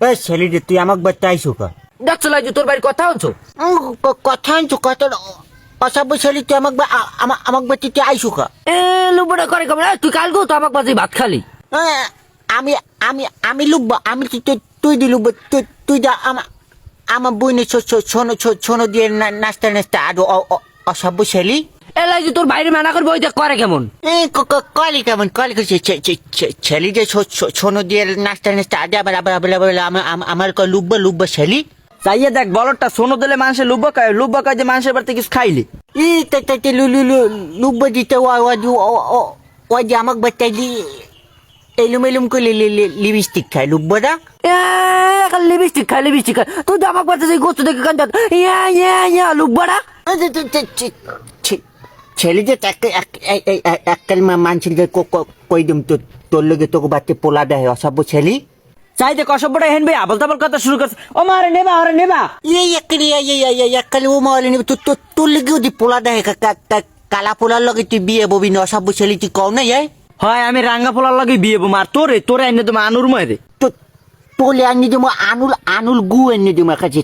এই ছেলেটি তুই আমাকে বাচ্চা আইসু কা দেখছো লাইজু তোর বাড়ির কথা হচ্ছ কথা আনছু কথা অসভ্য ছেলে তুই আমাকে বাচ্চা তুই আইসু কা এ লুবড়া করে কেমন তুই কালগো তো আমাকে বাজে ভাত খালি আমি আমি আমি লুববা আমি তুই দি লুববা তুই যা আমার বইনে ছোনো দিয়ে নাচতে নাচতে আর অসভ্য ছেলে এ লাইজু তোর বাইরে মানা করবে ওই দেখ করে কেমন কলি কেমন কলি ছেলে যে ছোনো দিয়ে নাচতে নাচতে আগে আবার আবার আবার আবার আমার লুব্বা ছেলে চাইয়ে দেখ বলটা সোনো দিলে মানুষের লুব্বা কাজ যে মানুষের বাড়িতে কিছু খাইলে লুব্বা দিতে ওই যে আমাকে বাচ্চাই এলুম এলুম করে লিপস্টিক খায় লুব্বাটা লিপস্টিক খাই তুই তো আমাকে বাজে গোস্ত দেখে কান ইয়া লুবড়া ছেলে যে একটা মানছিল যে কই দিম তোর লগে তোকে বাচ্চা পোলা দেয় অসভ্য ছেলে চাই দেখ অসভ্যটা হেন ভাই আবল তাবল কথা শুরু করছে ও মারে নেবা এই একালি ও মাওয়ালি নিবি তোর লগে ওদি পোলা দেয় কালা পোলার লগে তুই বিয়ে ববি না অসভ্য ছেলে তুই কও না যাই হয় আমি রাঙ্গা পোলার লাগে বিয়ে বো মার তোরে এনে তোমার আনুর ময় তোলে আনি দিম আনুল গু এনে দিম কাছে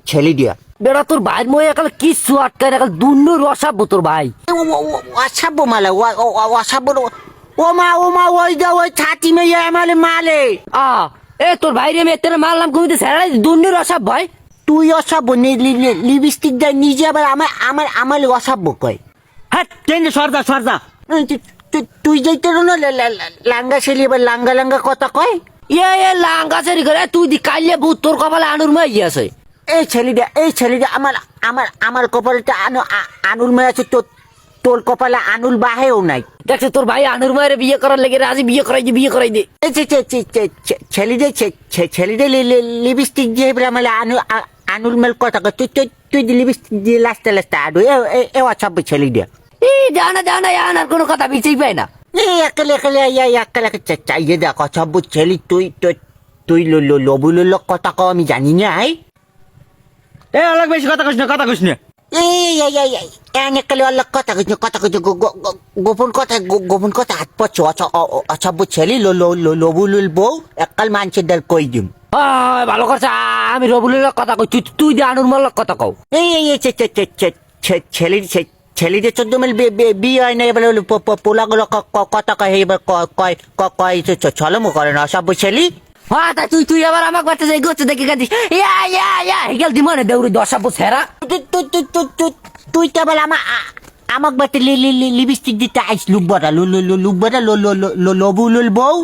ছেলে দিয়া বেড়া তোর ভাই মই একাল কিছু আটকায় একাল দুন্ন রসাবো তোর ভাই অসভ্য মালা অসভ্য ও মা ওই যা ওই ছাতি মেয়ে আমালে মালে এ তোর ভাই রে আমি এতে মারলাম কমিতে স্যারাই দুন্ন রসাব ভাই তুই অসভ্য লিপস্টিক দেয় নিজে আবার আমার অসভ্য কয় হ্যাঁ কেন সরজা তুই যেতে না লাঙ্গা ছেলে এবার লাঙ্গা কথা কয় এ লাঙ্গা সেরি করে তুই দি কাইলে ভূত তোর কপালে আনুর মাই গিয়েছে এই ছেলেটা আমার কপালটা আনুল মেয়ে আছে তোর কপালে আনুল বাহেও নাই দেখছে তোর ভাই আনুর মায়ের বিয়ে করার লেগে রাজি বিয়ে করাই দে ছেলেটা লিপস্টিক দিয়ে আমার আনুল মেল কথা কয় তুই লিপস্টিক দিয়ে লাস্টে আডু এ অসভ্য ছেলে দিয়া জানা আনার কোনো কথা বিচেই পায় না একালে চাইয়ে দেখ অসভ্য ছেলে তুই লবুল কথা কও আমি জানি না এ অনেক বেশি কথা কইস না একালে অল্লাহ কথা কইছে গোপন কথা হাত পাচ্ছ অসভ্য ছেলে লবুলুল বউ একাল মানুষের দ্বার কই দিম ভালো করছে আমি রবুলের কথা কই তুই যে আনুর মাল্লার কথা কও ছেলেদের 14 মেল বিয়ে হয় না এবার পোলাগুলো কথা কয় এবার কয় ছলমো করে না অসভ্য ছেলে হ্যাঁ তা তুই আবার আমাকে বাচ্চা যাই গোচ্ছে দেখে কাঁদিস হিগেল দিমনে দেউরি দশাবো ছেড়া তুই তো আবার আমাকে বাচ্চা লিপস্টিক দিতে আইস লুব্বাটা লুব্বাটা লবুলুল বউ